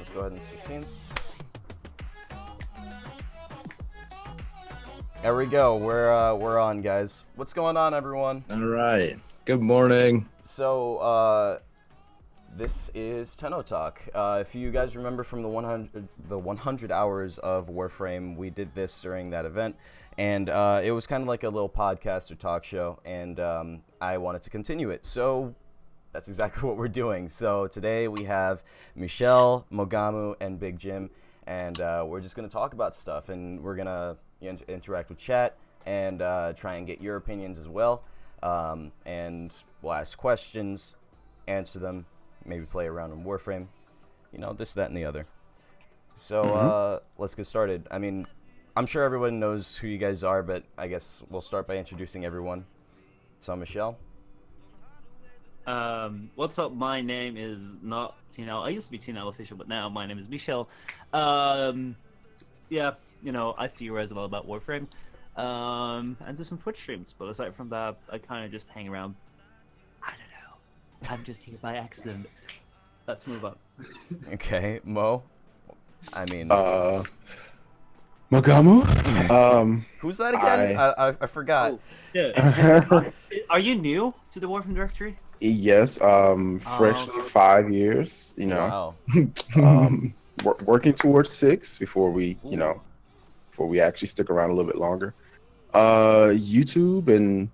let's go ahead and switch scenes. There we go. We're on, guys. What's going on, everyone? All right. Good morning. So, this is TennoTalk. If you guys remember from the 100 hours of Warframe, we did this during that event, and it was kind of like a little podcast or talk show, and I wanted to continue it. So that's exactly what we're doing. So today we have Michel, Mogamu, and Big Jim, and we're just gonna talk about stuff, and we're gonna interact with chat and try and get your opinions as well. And we'll ask questions, answer them, maybe play around in Warframe, this, that, and the other. So let's get started. I mean, I'm sure everyone knows who you guys are, but I guess we'll start by introducing everyone. So, Michel. What's up? My name is not Tino. I used to be Tino official, but now my name is Michel. Yeah, I theorize a lot about Warframe, and do some Twitch streams. But aside from that, I kind of just hang around. I don't know. I'm just here by accident. Let's move on. Okay, Mo. I mean, Mogamu. who's that again? I forgot. Oh, yeah. Are you new to the Warframe directory? Yes. Freshly 5 years. Wow. Working towards 6 before we, before we actually stick around a little bit longer. YouTube and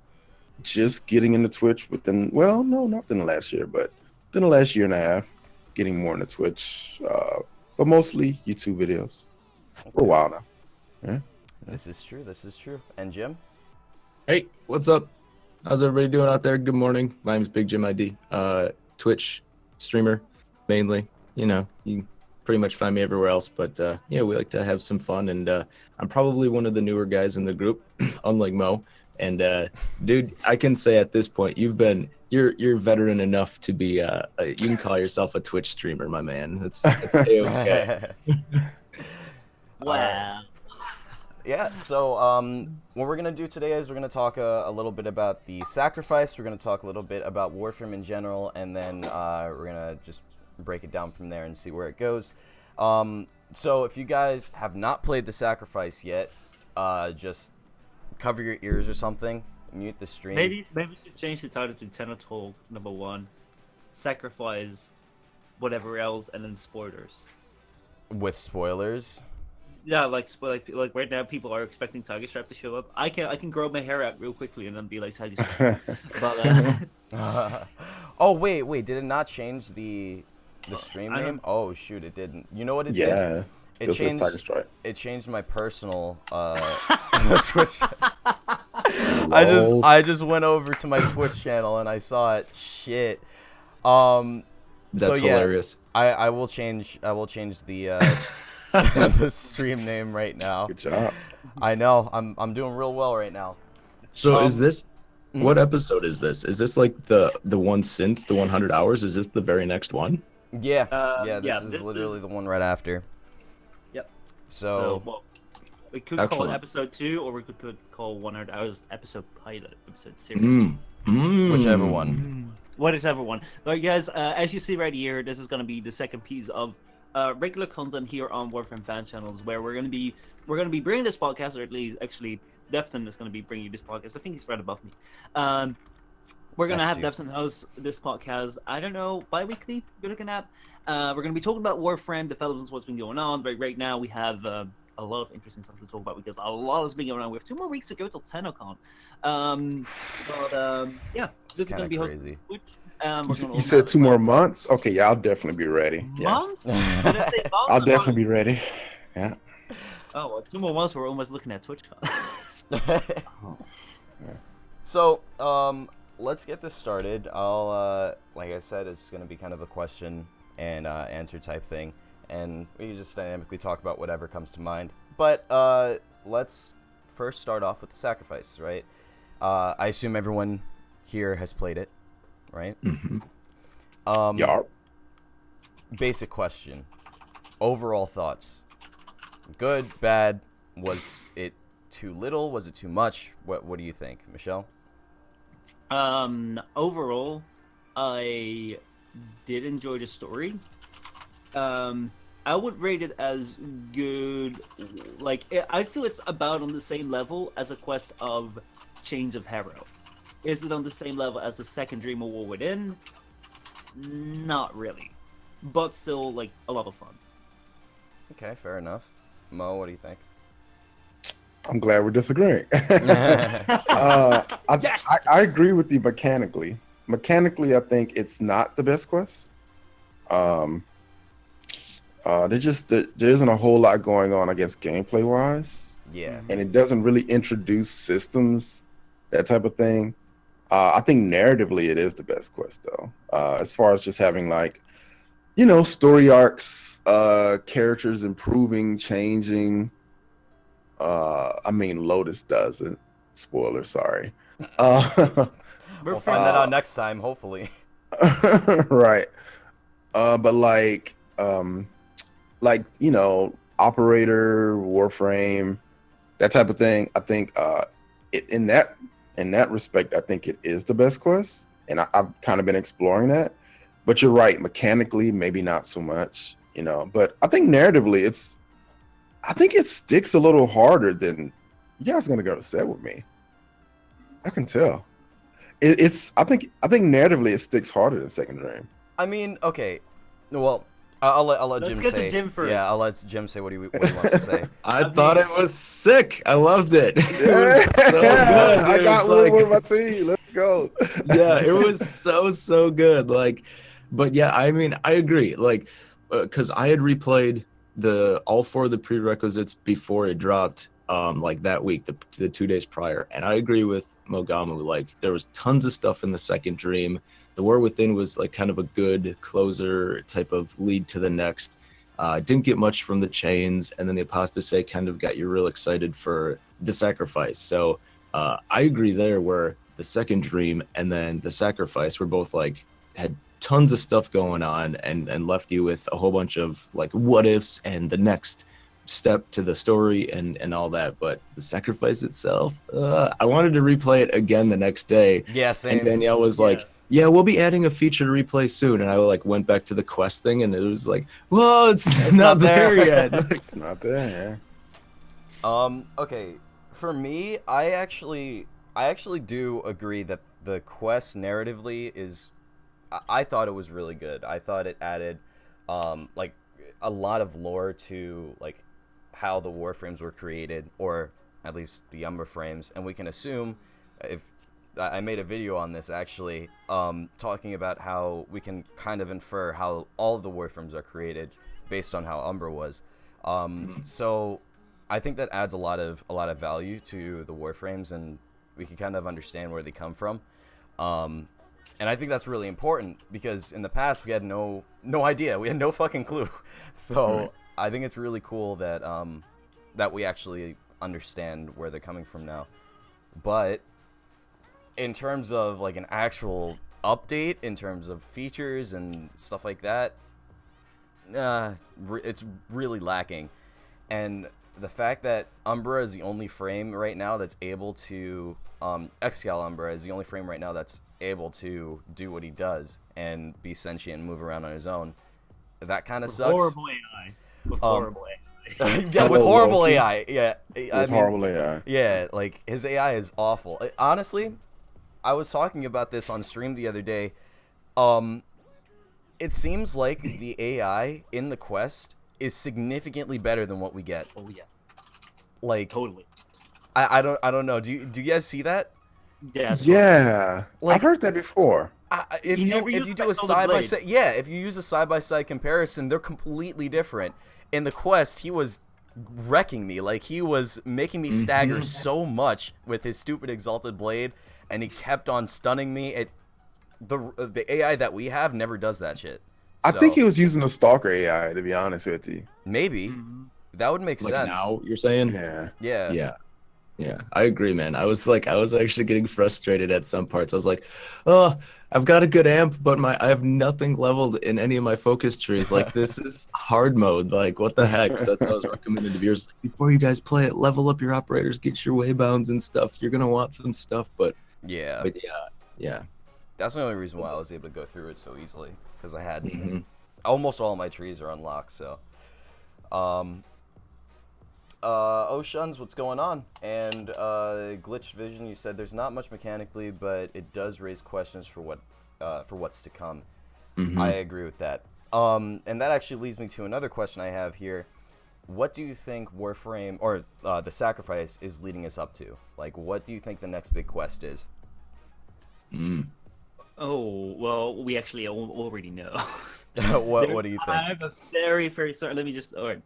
just getting into Twitch within, well, no, not within the last year, but within the last year and a half, getting more into Twitch. But mostly YouTube videos for a while now. Yeah. This is true. And Jim? Hey, what's up? How's everybody doing out there? Good morning. My name's BigJimID. Twitch streamer, mainly. You can pretty much find me everywhere else. But we like to have some fun. And I'm probably one of the newer guys in the group, unlike Mo. And dude, I can say at this point, you're veteran enough to be you can call yourself a Twitch streamer, my man. It's A-okay. Wow. Yeah, so what we're going to do today is we're going to talk a little bit about the sacrifice, we're going to talk a little bit about Warframe in general, and then we're going to just break it down from there and see where it goes. So if you guys have not played the sacrifice yet, just cover your ears or something, mute the stream. Maybe we should change the title to TennoTalk #1, sacrifice, whatever else, and then spoilers. With spoilers? Yeah, like right now, people are expecting Tiger Stripe to show up. I can grow my hair out real quickly and then be like Tiger Stripe. But oh wait, did it not change the stream name? Oh shoot, it didn't. You know what it did? Yeah. Still says Tiger Stripe. It changed my personal Twitch. I just went over to my Twitch channel and I saw it. Shit. That's so, yeah, hilarious. I will change the the stream name right now. Good job. I know. I'm doing real well right now. So is this what episode is this? Is this like the one since the 100 hours? Is this the very next one? Yeah. This this is literally is the one right after. Yep. So well, we could call it episode 2, or we could call 100 hours episode pilot, episode 0. Whichever one. Whatever one. Alright, guys. As you see right here, this is going to be the second piece of regular content here on Warframe fan channels, where we're going to be bringing this podcast, or at least actually Defton is going to be bringing this podcast. I think he's right above me. We're going to have Defton host this podcast. I don't know, bi-weekly we're looking at. We're going to be talking about Warframe developments, what's been going on. Right now we have a lot of interesting stuff to talk about because a lot has been going on. We have 2 more weeks to go till TennoCon. Yeah, this is going to be crazy. You said 2 more months? Okay, yeah, I'll definitely be ready. Months? Yeah. I'll definitely be ready. Yeah. Oh, well, 2 more months, we're almost looking at TwitchCon. So, let's get this started. I'll, like I said, it's going to be kind of a question and answer type thing, and we can just dynamically talk about whatever comes to mind. But let's first start off with the sacrifice, right? I assume everyone here has played it, right? Yeah. Basic question. Overall thoughts. Good, bad? Was it too little? Was it too much? What do you think, Michel? Overall, I did enjoy the story. I would rate it as good. Like I feel it's about on the same level as a quest of Change of Hero. Is it on the same level as the second Dream of War Within? Not really, but still like a lot of fun. Okay, fair enough. Mo, what do you think? I'm glad we're disagreeing. Yes! I agree with you mechanically. Mechanically, I think it's not the best quest. There isn't a whole lot going on, I guess, gameplay wise. Yeah. And it doesn't really introduce systems, that type of thing. I think narratively it is the best quest though. As far as just having like, story arcs, characters improving, changing. I mean, Lotus doesn't. Spoiler, sorry. We'll find that out next time, hopefully. Right. But Operator, Warframe, that type of thing. I think in that respect, I think it is the best quest, and I've kind of been exploring that. But you're right, mechanically, maybe not so much, But I think narratively, I think it sticks a little harder than you guys are gonna go upset with me. I can tell. I think narratively it sticks harder than Second Dream. I mean, okay. Well, I'll let Let's Jim get say. to Jim first. Yeah, I'll let Jim say what he wants to say. I thought it was sick. I loved it. It was so good. I got one like, with my team. Let's go. yeah, it was so good. But yeah, I mean, I agree. Because I had replayed all 4 of the prerequisites before it dropped. That week, the 2 days prior, and I agree with Mogamu. Like, there was tons of stuff in the second Dream. The War Within was like kind of a good closer type of lead to the next. Didn't get much from the chains, and then the Apostasy kind of got you real excited for the sacrifice. So I agree there, where the second Dream and then the sacrifice were both had tons of stuff going on and left you with a whole bunch of what ifs and the next step to the story and all that. But the sacrifice itself, I wanted to replay it again the next day. Yeah, same. And Danielle was like, yeah, we'll be adding a feature to replay soon. And I went back to the quest thing, and it was like, whoa, it's not there yet. It's not there. Okay, for me, I actually do agree that the quest narratively is. I thought it was really good. I thought it added, a lot of lore to how the Warframes were created, or at least the Umbra frames, and we can assume if. I made a video on this actually, talking about how we can kind of infer how all of the Warframes are created based on how Umbra was. So I think that adds a lot of value to the Warframes, and we can kind of understand where they come from. And I think that's really important, because in the past we had no idea, we had no fucking clue. So I think it's really cool that that we actually understand where they're coming from now. But in terms of an actual update, in terms of features and stuff like that, it's really lacking. And the fact that Umbra is the only frame right now that's able to, Umbra is the only frame right now that's able to do what he does and be sentient and move around on his own, that kind of sucks. Horrible AI. With horrible AI. Yeah, with horrible AI. Yeah. Horrible AI. Yeah, his AI is awful. Honestly, I was talking about this on stream the other day. It seems like the AI in the quest is significantly better than what we get. Oh yeah. Totally. I don't know. Do you guys see that? Yeah. Yeah. I've heard that before. If you do a side by side, if you use a side by side comparison, they're completely different. In the quest, he was wrecking me. He was making me stagger so much with his stupid exalted blade, and he kept on stunning me. The AI that we have never does that shit. I think he was using a stalker AI, to be honest with you. Maybe. That would make sense. Now you're saying? Yeah. Yeah, I agree, man. I was actually getting frustrated at some parts. I was like, oh, I've got a good amp, but I have nothing leveled in any of my focus trees. This is hard mode. What the heck? So that's what I was recommending to viewers. Before you guys play it, level up your operators, get your waybounds and stuff. You're gonna want some stuff, but yeah. That's the only reason why I was able to go through it so easily, because I had almost all my trees are unlocked. So Oceans, what's going on? And Glitched Vision, you said there's not much mechanically, but it does raise questions for what's to come. Mhm. I agree with that. And that actually leads me to another question I have here. What do you think Warframe, or the Sacrifice, is leading us up to? Like, what do you think the next big quest is? Oh, well, we actually already know. What do you think? I have a very, very sorry. Let me just. All right.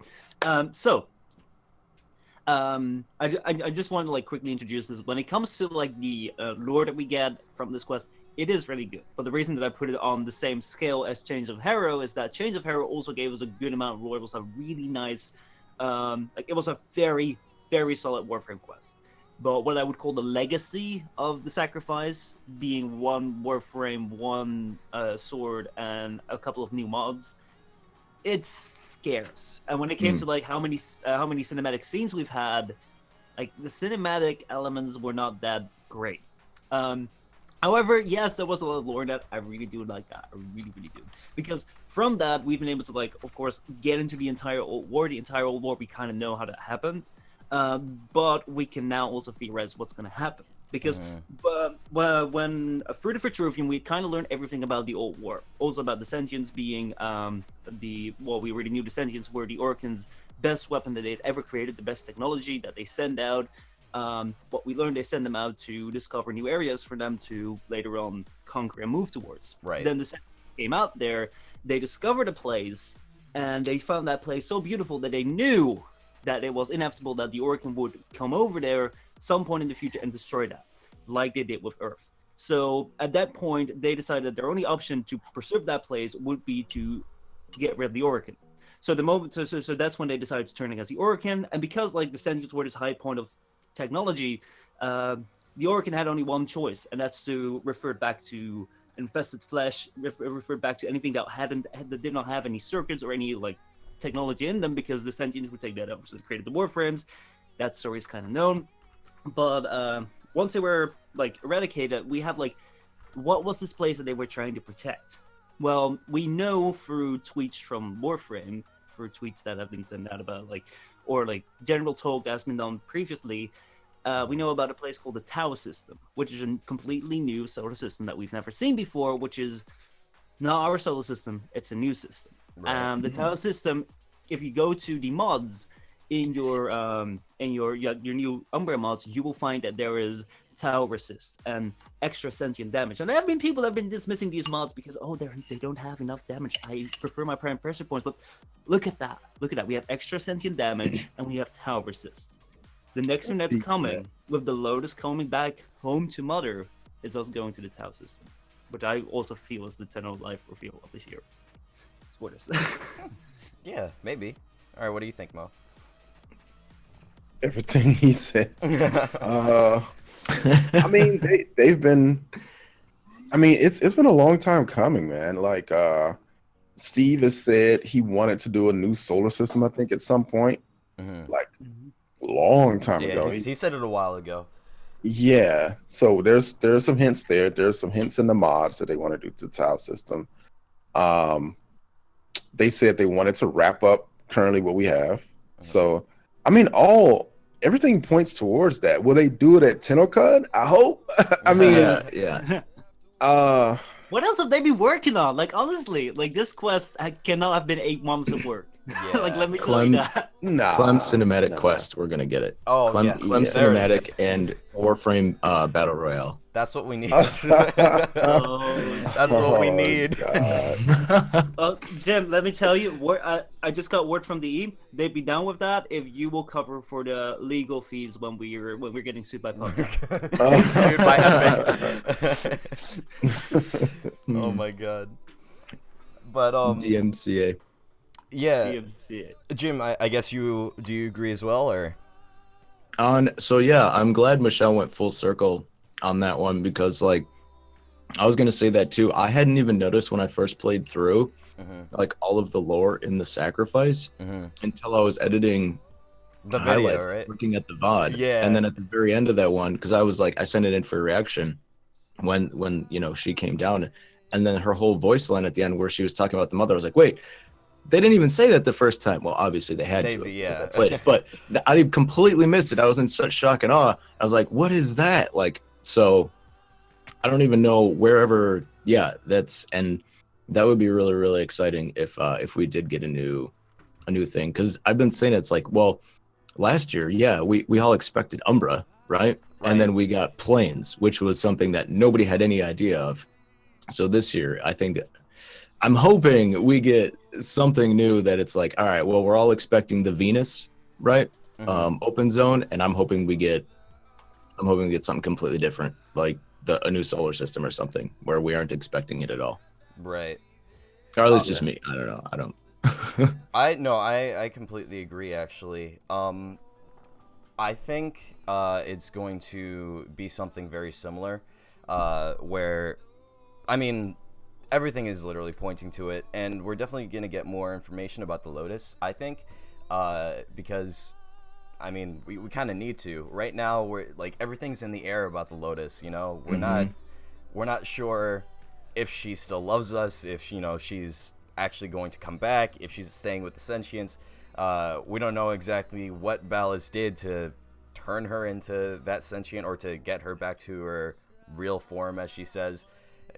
I just want to like quickly introduce this. When it comes to like the lore that we get from this quest, it is really good. But the reason that I put it on the same scale as Change of Hero is that Change of Hero also gave us a good amount of lore. It was a really nice, it was a very, very solid Warframe quest. But what I would call the legacy of the Sacrifice being one Warframe, one sword, and a couple of new mods, it's scarce. And when it came to like how many cinematic scenes we've had, like the cinematic elements were not that great. However, yes, there was a lot of lore that I really do like that. I really, really do. Because from that, we've been able to, like, of course, get into the entire old war. The entire old war, we kind of know how that happened. But we can now also theorize what's going to happen. Because when through the Vitruvian, we kind of learned everything about the old war. Also about the Sentients being we already knew the Sentients were the Orcans' best weapon that they'd ever created, the best technology that they send out. What we learned, they send them out to discover new areas for them to later on conquer and move towards. Right. Then the Sentients came out there, they discovered a place, and they found that place so beautiful that they knew that it was inevitable that the Orcan would come over there some point in the future and destroy that, like they did with Earth. So at that point, they decided that their only option to preserve that place would be to get rid of the Orcan. So so that's when they decided to turn against the Orcan, and because like the Sentients were this high point of technology, the Orcan had only one choice, and that's to revert back to infested flesh, revert back to anything that did not have any circuits or any like technology in them, because the Sentients would take that over. So they created the Warframes. That story is kind of known. But once they were like eradicated, we have like, what was this place that they were trying to protect? Well, we know through tweets from Warframe, through tweets that have been sent out about like general talk that's been done previously, we know about a place called the Tau system, which is a completely new solar system that we've never seen before, which is not our solar system, it's a new system. Right. The Tau system, if you go to the mods in your new Umbra mods, you will find that there is Tau resist and extra sentient damage. And there have been people that have been dismissing these mods because they don't have enough damage. I prefer my prime pressure points, but look at that. We have extra sentient damage and we have Tau resist. The next one that's coming, with the Lotus coming back home to Mother, is us going to the Tau system, which I also feel is the Tenno life reveal of this year. Spoilers. Yeah, maybe. All right, what do you think, Mo? Everything he said. I mean, they've been. I mean, it's been a long time coming, man. Like Steve has said he wanted to do a new solar system, I think, at some point, like long time ago. He said it a while ago. Yeah, so there's some hints there. There's some hints in the mods that they want to do to the Tau system. They said they wanted to wrap up currently what we have. So, I mean, everything points towards that. Will they do it at TennoTalk? I hope. I mean, yeah. What else have they been working on? Like, honestly, like this quest cannot have been 8 months of work. Yeah. Like, let me tell you that. Clem cinematic quest, we're gonna get it. Oh, Clem, yes. Clem Yes. cinematic and Warframe battle royale. That's what we need. Oh. That's what we need. Jim, let me tell you, I just got word from the E. They'd be down with that if you will cover for the legal fees when we're getting sued by podcast. Sued by Epic. Oh my god. But DMCA. yeah, DMCA. Jim, I guess do you agree as well, or? So yeah, I'm glad Michelle went full circle on that one, because like I was gonna say that too. I hadn't even noticed when I first played through like all of the lore in the Sacrifice until I was editing The highlights, video, right? looking at the VOD. Yeah. And then at the very end of that one, because I was like, I sent it in for a reaction when she came down, and then her whole voice line at the end where she was talking about the mother, I was like, wait, they didn't even say that the first time. Well, obviously they had to because I played it, but I completely missed it. I was in such shock and awe. I was like, what is that? Like, so I don't even know wherever. Yeah, and that would be really, really exciting if we did get a new thing. Because I've been saying it's like, well, last year, yeah, we all expected Umbra, right? And then we got Planes, which was something that nobody had any idea of. So this year, I'm hoping we get something new that it's like, all right, well, we're all expecting the Venus, right? Open zone, and I'm hoping we get something completely different, like a new solar system or something where we aren't expecting it at all. Right. Or at least just me. I don't know. I don't. I completely agree, actually. I think it's going to be something very similar, where, I mean, everything is literally pointing to it, and we're definitely going to get more information about the Lotus, I think, because, I mean, we kind of need to. Right now, we're, like, everything's in the air about the Lotus, you know? We're not sure if she still loves us, if, you know, she's actually going to come back, if she's staying with the Sentients. We don't know exactly what Ballas did to turn her into that sentient or to get her back to her real form, as she says.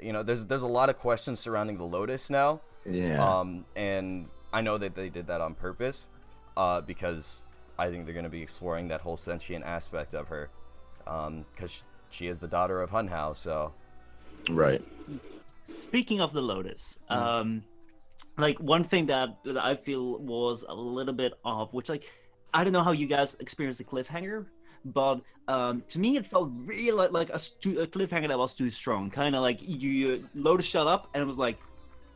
You know, there's a lot of questions surrounding the Lotus now. Yeah. And I know that they did that on purpose, because I think they're going to be exploring that whole sentient aspect of her, because she is the daughter of Hunhow, so. Right. Speaking of the Lotus, like one thing that I feel was a little bit off, which, like, I don't know how you guys experienced the cliffhanger, but to me it felt really like a cliffhanger that was too strong. Kind of like you Lotus shut up and it was like,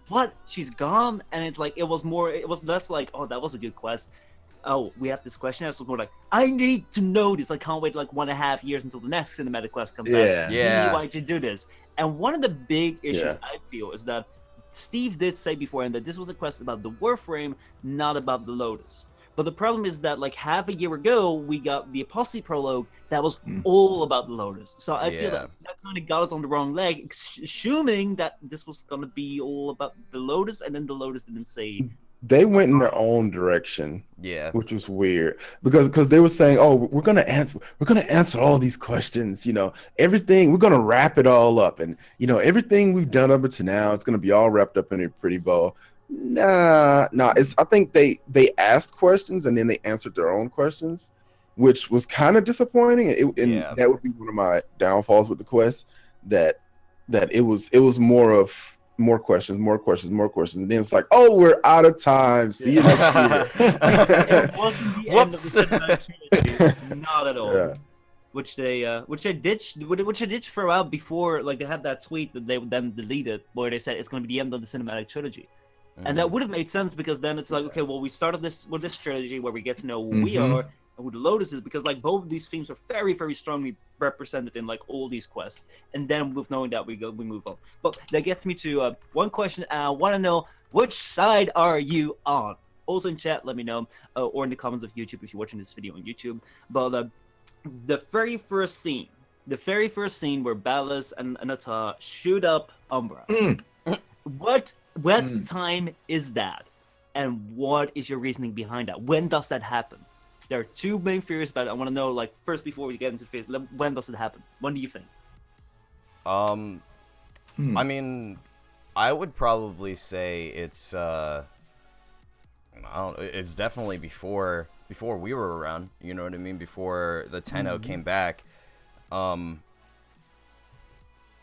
what? She's gone? And it's like it was less like, oh, that was a good quest. Oh, we have this question. It was more like, I need to know this. I can't wait like 1.5 years until the next cinematic quest comes out. Yeah. Why'd you do this? And one of the big issues I feel is that Steve did say beforehand that this was a quest about the Warframe, not about the Lotus. But the problem is that like half a year ago, we got the Apostasy prologue that was all about the Lotus. So I feel that kind of got us on the wrong leg, assuming that this was going to be all about the Lotus, and then the Lotus didn't say. They went in their own direction, which was weird because they were saying, "Oh, we're gonna answer all these questions. You know, everything. We're gonna wrap it all up, and you know, everything we've done up to now, it's gonna be all wrapped up in a pretty bow." Nah. I think they asked questions and then they answered their own questions, which was kind of disappointing. That would be one of my downfalls with the quest. That it was more questions, and then it's like, oh, we're out of time. See you next year. It wasn't the end of the cinematic trilogy, not at all. Yeah. Which they ditched for a while before, like they had that tweet that they then deleted where they said it's going to be the end of the cinematic trilogy, and that would have made sense because then it's like, okay, well, we started this with this trilogy where we get to know who we are and who the Lotus is, because like both of these themes are very, very strongly represented in like all these quests, and then with knowing that we move on. But that gets me to one question. I want to know, which side are you on? Also in chat, let me know, or in the comments of YouTube if you're watching this video on YouTube. But the very first scene where Ballas and Anata shoot up Umbra. What time is that, and what is your reasoning behind that? When does that happen? There are two main theories about it. I want to know, like, first before we get into theories, when does it happen? When do you think? I mean, I would probably say it's it's definitely before we were around. You know what I mean? Before the Tenno came back.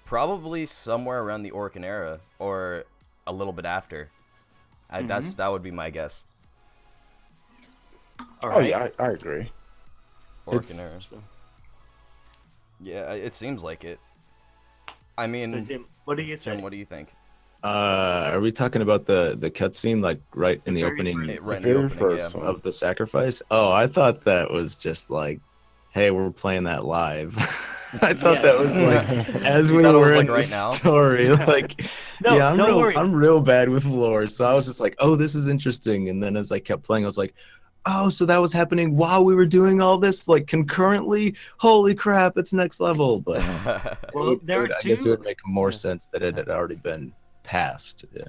Probably somewhere around the Orcan era, or a little bit after. That would be my guess. All right. Oh yeah, I agree. Orcan era. Yeah, it seems like it. I mean, so Jim, what do you say? Jim, what do you think? Are we talking about the cutscene, like right in the opening, of the sacrifice? Oh, I thought that was just like, hey, we're playing that live. I thought that was like as we were in the story. Like, I'm real bad with lore, so I was just like, oh, this is interesting. And then as I kept playing, I was like, oh, so that was happening while we were doing all this, like concurrently. Holy crap, it's next level. But well, I guess it would make more sense that it had already been passed. Yeah.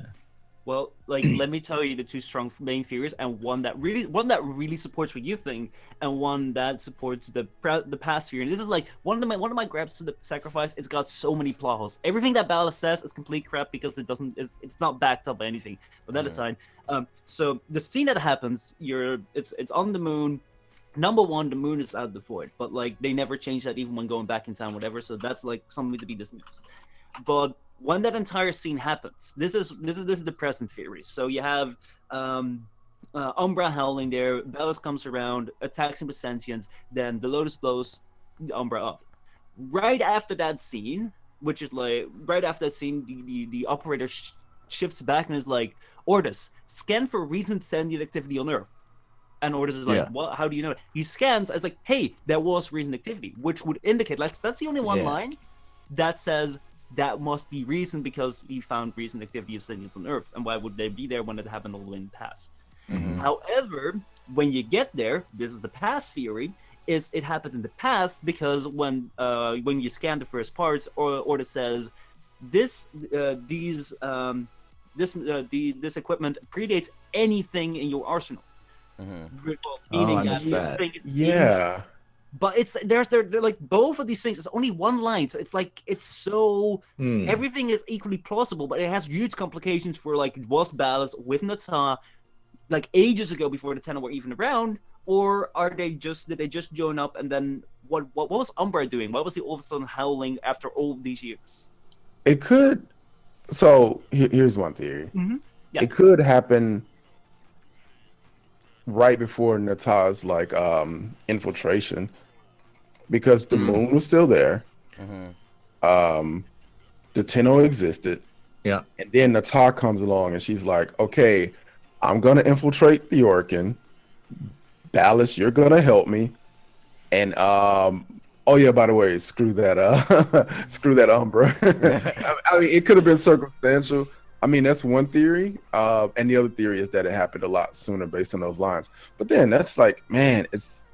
Well, like let me tell you the two strong main theories, and one that really supports what you think, and one that supports the past theory. And this is like one of my grabs to the sacrifice. It's got so many plot holes. Everything that Ballast says is complete crap because it's not backed up by anything. But that aside, so the scene that happens, it's on the moon. Number one, the moon is out of the void, but like they never change that even when going back in time, whatever. So that's like something to be dismissed. But when that entire scene happens, this is the present theory. So you have Umbra howling there. Bellus comes around, attacks him with sentience. Then the Lotus blows Umbra up. Right after that scene, the operator shifts back and is like, "Ordis, scan for recent sentient activity on Earth." And Ordis is like, "Well, how do you know?" He scans as like, "Hey, there was recent activity," which would indicate that's the only one line that says that must be reason because he found recent activity of sentience on Earth, and why would they be there when it happened all the way in the past? However, when you get there, this is the past theory, is it happened in the past because when you scan the first parts, or it says this equipment predates anything in your arsenal. Meaning that thing is but they're like both of these things. It's only one line, so it's like it's so everything is equally plausible, but it has huge complications for like was Ballast with Nata like ages ago before the Tenno were even around, or did they just join up and then what was Umbra doing? Why was he all of a sudden howling after all these years? It could. So here's one theory. It could happen right before Nata's like infiltration, because the moon was still there. The Tenno existed. Yeah. And then Nata comes along and she's like, "Okay, I'm gonna infiltrate the Orkin. Ballast, you're gonna help me." And oh yeah, by the way, screw that screw that Umbra. I mean, it could have been circumstantial. I mean, that's one theory. And the other theory is that it happened a lot sooner based on those lines. But then that's like, man, it's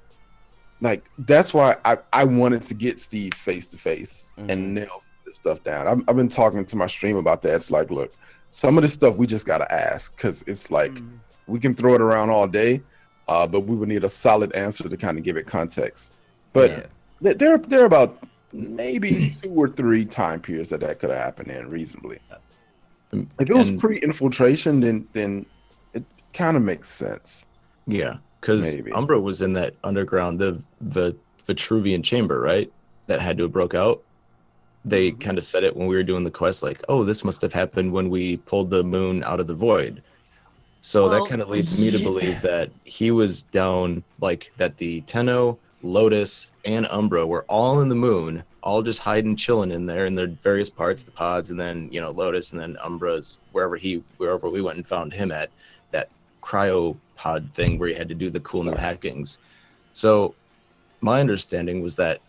like, that's why I wanted to get Steve face to face and nail this stuff down. I've been talking to my stream about that. It's like, look, some of this stuff we just got to ask, because it's like, we can throw it around all day, but we would need a solid answer to kind of give it context. But there are about maybe 2 or 3 time periods that could have happened in reasonably. If it was pre-infiltration, then it kind of makes sense. Yeah, because Umbra was in that underground, the Vitruvian chamber, right? That had to have broke out. They kind of said it when we were doing the quest, like, "Oh, this must have happened when we pulled the moon out of the void." So that kind of leads me to believe that he was down, like that the Tenno, Lotus, and Umbra were all in the moon, all just hiding, chilling in there in their various parts, the pods, and then Lotus, and then Umbra's wherever we went and found him at that cryopod thing where he had to do the cool new hackings. So my understanding was that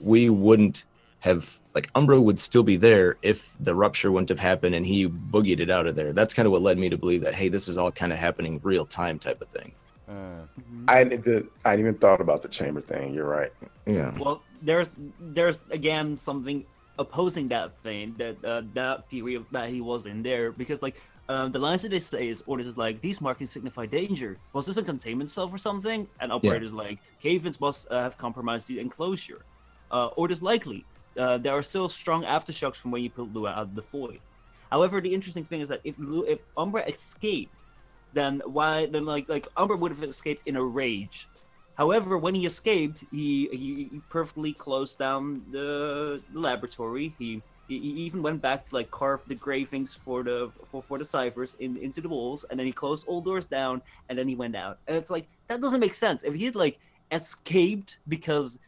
we wouldn't have, like, Umbra would still be there if the rupture wouldn't have happened and he boogied it out of there. That's kind of what led me to believe that, hey, this is all kind of happening real time type of thing. I hadn't even thought about the chamber thing. You're right. Yeah. Well, there's again something opposing that thing, that theory of that he was in there, because like the lines that they say is, Orders is like, "These markings signify danger. Was this a containment cell or something?" And Operator's like, "Cave-ins must have compromised the enclosure." Orders likely. There are still strong aftershocks from when you pulled Lua out of the void. However, the interesting thing is that if Umbra escaped, then Umbra would have escaped in a rage. However, when he escaped, he perfectly closed down the laboratory. He even went back to like carve the gravings for the ciphers into the walls, and then he closed all doors down, and then he went out. And it's like, that doesn't make sense. If he had like escaped because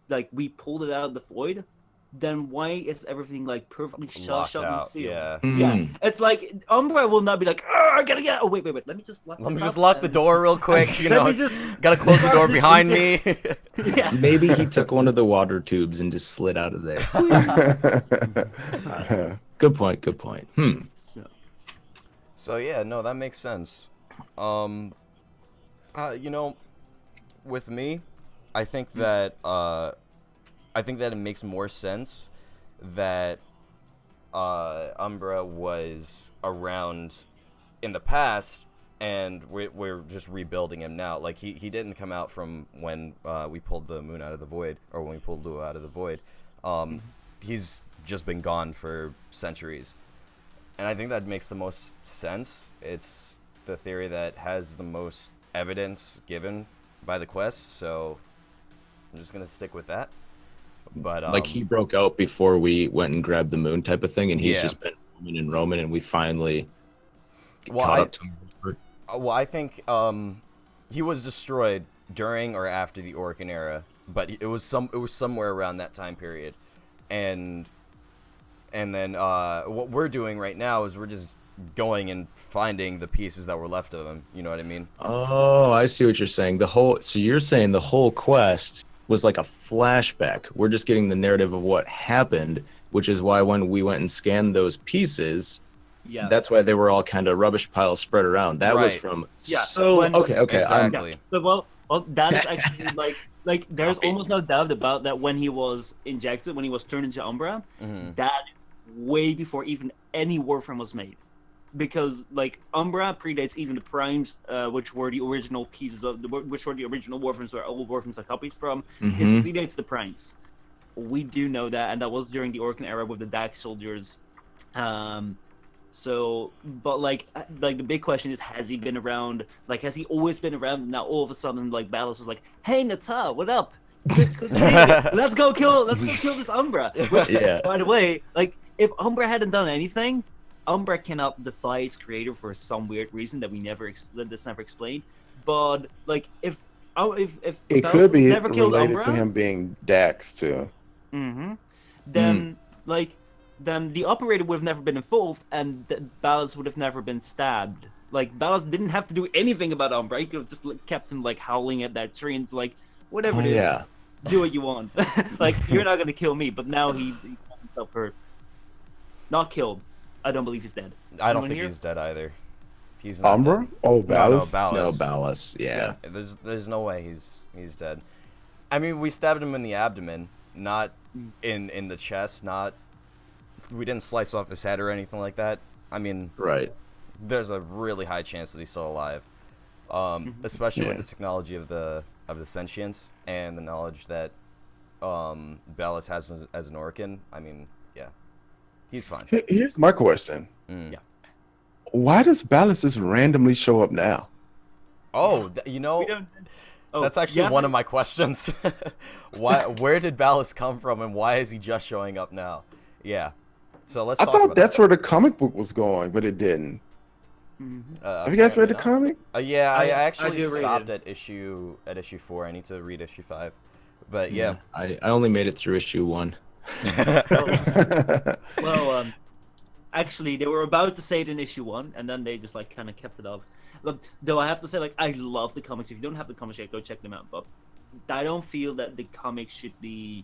like we pulled it out of the void, then why is everything like perfectly shut and sealed? Yeah. It's like Umbra will not be like, I gotta get. Oh wait. Let me just lock the door real quick. Gotta close the door behind me. Yeah. Maybe he took one of the water tubes and just slid out of there. Good point. So yeah, no, that makes sense. With me, I think that it makes more sense that Umbra was around in the past, and we're just rebuilding him now. Like he didn't come out from when we pulled the moon out of the void, or when we pulled Lua out of the void. He's just been gone for centuries, and I think that makes the most sense. It's the theory that has the most evidence given by the quest, so I'm just gonna stick with that. But Like he broke out before we went and grabbed the moon type of thing, and he's Yeah. just been roaming and roaming, and we finally Well, caught I- up to him. Well, I think he was destroyed during or after the Orcan era, but it was somewhere around that time period, and then what we're doing right now is we're just going and finding the pieces that were left of him. You know what I mean? Oh, I see what you're saying. So you're saying the whole quest was like a flashback. We're just getting the narrative of what happened, which is why when we went and scanned those pieces, Yeah. that's why they were all kind of rubbish piles spread around. That was Right. from Yeah, so when- okay. Exactly. So, well, that is actually like there's Coffee. almost no doubt about that when he was injected, when he was turned into Umbra, Mhm. that way before even any Warframe was made, because like Umbra predates even the Primes, which were the original pieces of which were the original Warframes where all Warframes are copied from. Mhm. It predates the Primes. We do know that, and that was during the Orcan era with the Dark Soldiers. So, but like the big question is, has he been around? Like, has he always been around? Now all of a sudden, like Balos is like, "Hey, Nata, what up? Good to see you. Let's go kill this Umbra." Which, Yeah. by the way, like if Umbra hadn't done anything, Umbra cannot defy its creator for some weird reason that that's never explained. But like if It Balos could be never killed related Umbra, to him being Dax too. then then the operator would have never been involved, and Ballas would have never been stabbed. Like Ballas didn't have to do anything about Umbra. He could have just like, kept him like howling at that tree and like, whatever Oh, it is, yeah. do what you want. Like you're not gonna kill me. But now he got himself hurt. Not killed. I don't believe he's dead. I don't Anyone think here? he's dead either. He's not Umbra? dead. Oh, No, Ballas. Ballas. No, Balas. Yeah. There's no way he's dead. I mean, we stabbed him in the abdomen, not in the chest. We didn't slice off his head or anything like that. I mean, Right. there's a really high chance that he's still alive, especially with Yeah. the technology of the sentience and the knowledge that Ballas has as an Orcan. I mean, yeah, he's fine. Here's my question. Mm. Yeah. Why does Ballas just randomly show up now? Oh, We know, don't. Oh, that's actually yeah, one of my questions. Where did Ballas come from, and why is he just showing up now? Yeah. So let's I talk thought about that's that. where the comic book was going, but it didn't. Have you guys read the Apparently comic? not. Yeah, I I actually do read stopped it. at issue 4. I need to read issue 5. But yeah. I only made it through issue 1. Well, actually, they were about to say it in issue 1, and then they just like kind of kept it up. But though I have to say, like, I love the comics. If you don't have the comics yet, go check them out. But I don't feel that the comics should be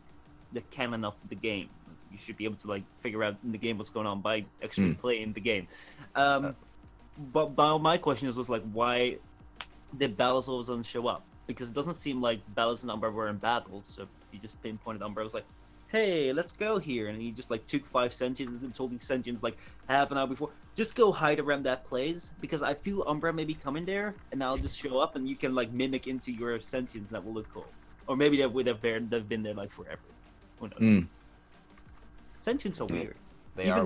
the canon of the game. You should be able to like figure out in the game what's going on by actually playing the game. But my question was like, why did Ballas all of a sudden show up? Because it doesn't seem like Ballas and Umbra were in battle, so he just pinpointed Umbra. Was like, "Hey, let's go here," and he just like took 5 sentients and told these sentients like half an hour before, just go hide around that place because I feel Umbra may be coming there, and I'll just show up and you can like mimic into your sentients. That will look cool, or maybe they've been there like forever. Who knows? Sentients are weird. They are.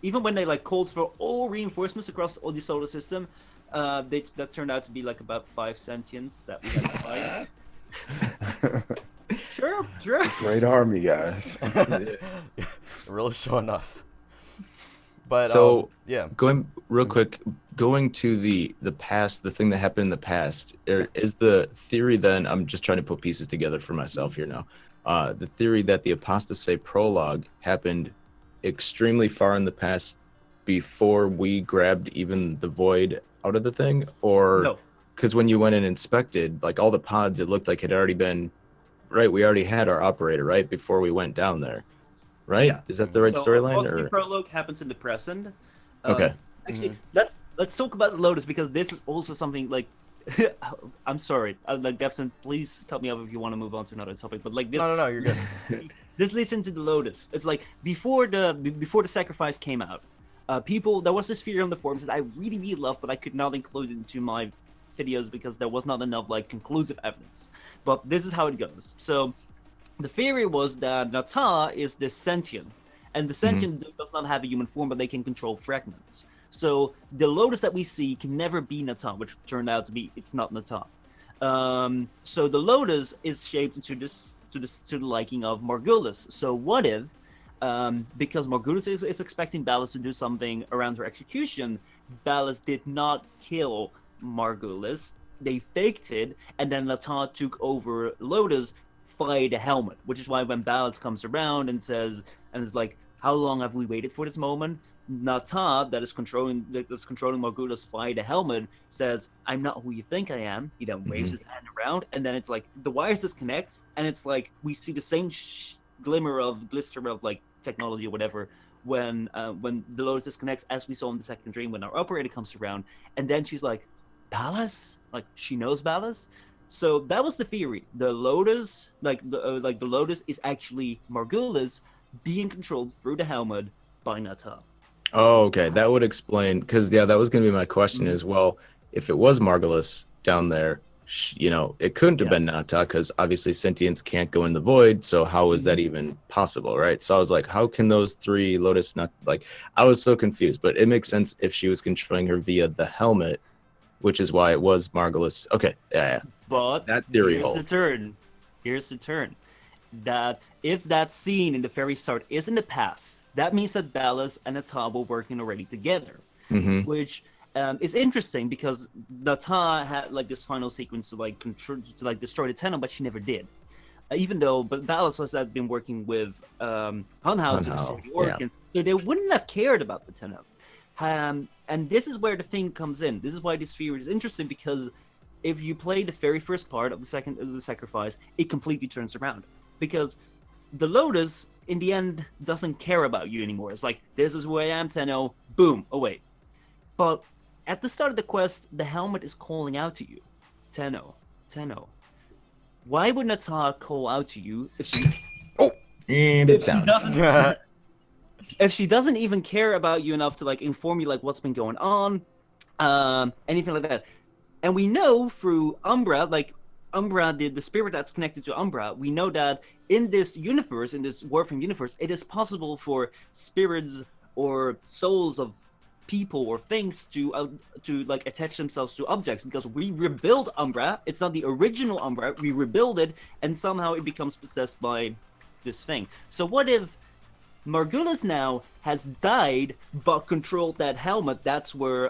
Even when they like called for all reinforcements across all the solar system, that turned out to be like about 5 sentients that we had to fight. Sure. Great army, guys. Really showing us. But So yeah. going real quick, going to the past, the thing that happened in the past, is the theory then, I'm just trying to put pieces together for myself here now. The theory that the apostasy prologue happened extremely far in the past before we grabbed even the void out of the thing, or No. because when you went and inspected like all the pods, it looked like it had already been right. We already had our operator right before we went down there, right? Yeah. Is that the right So, storyline? The Or prologue happens in the present. Okay. Actually, let's talk about the Lotus because this is also something like. I'm sorry. Like Devson, please cut me off if you want to move on to another topic. But like this, No, you're good. this leads into the Lotus. It's like before the sacrifice came out, there was this theory on the forums that I really loved, but I could not include it into my videos because there was not enough like conclusive evidence. But this is how it goes. So the theory was that Nata is this sentient, and the sentient does not have a human form, but they can control fragments. So the Lotus that we see can never be Nata, which turned out to be it's not Nata. So the Lotus is shaped into to the liking of Margulis. So what if, because Margulis is expecting Ballas to do something around her execution, Ballas did not kill Margulis, they faked it, and then Nata took over Lotus via the helmet, which is why when Ballas comes around and says, and is like, how long have we waited for this moment? Nata, that is controlling Margulis via the helmet, says, I'm not who you think I am. He then waves his hand around, and then it's like, the wires disconnect, and it's like, we see the same glister of like technology or whatever when the Lotus disconnects, as we saw in the second dream when our operator comes around, and then she's like, Ballas? Like, she knows Ballas? So that was the theory. The Lotus, the Lotus is actually Margulis being controlled through the helmet by Nata. Oh, okay. That would explain, because that was going to be my question as well. If it was Margulis down there, it couldn't have been Nata, because obviously sentients can't go in the void. So how is that even possible, right? So I was like, how can those three Lotus not I was so confused, but it makes sense if she was controlling her via the helmet, which is why it was Margulis. Okay, yeah. But that theory here's the turn. That if that scene in the very start is in the past, that means that Ballas and Nata were working already together, which is interesting because Nata had like this final sequence to destroy the Tenno, but she never did. But Ballas has been working with Hunhao to destroy the Orkin, so they wouldn't have cared about the Tenno. And this is where the thing comes in. This is why this theory is interesting, because if you play the very first part of the sacrifice, it completely turns around. Because the Lotus, in the end, doesn't care about you anymore. It's like, this is who I am, Tenno, boom, away. But at the start of the quest, the helmet is calling out to you. Tenno. Why would Nata call out to you if she... Oh! And it's down. If she doesn't even care about you enough to inform you what's been going on, anything like that. And we know through Umbra, Umbra, the spirit that's connected to Umbra, we know that in this universe, in this Warframe universe, it is possible for spirits or souls of people or things to attach themselves to objects, because we rebuild Umbra. It's not the original Umbra. We rebuild it, and somehow it becomes possessed by this thing. So what if Margulis now has died but controlled that helmet? That's where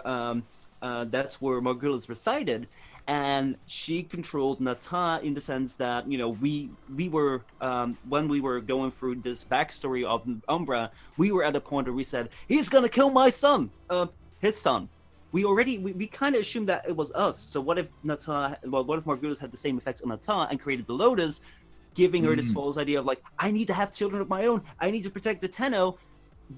Margulis resided, and she controlled Nata in the sense that we were when we were going through this backstory of Umbra, we were at a point where we said, he's gonna kill my son, his son. We kind of assumed that it was us. So what if Margulis had the same effects on Nata and created the Lotus, giving her this false idea of I need to have children of my own, I need to protect the Tenno,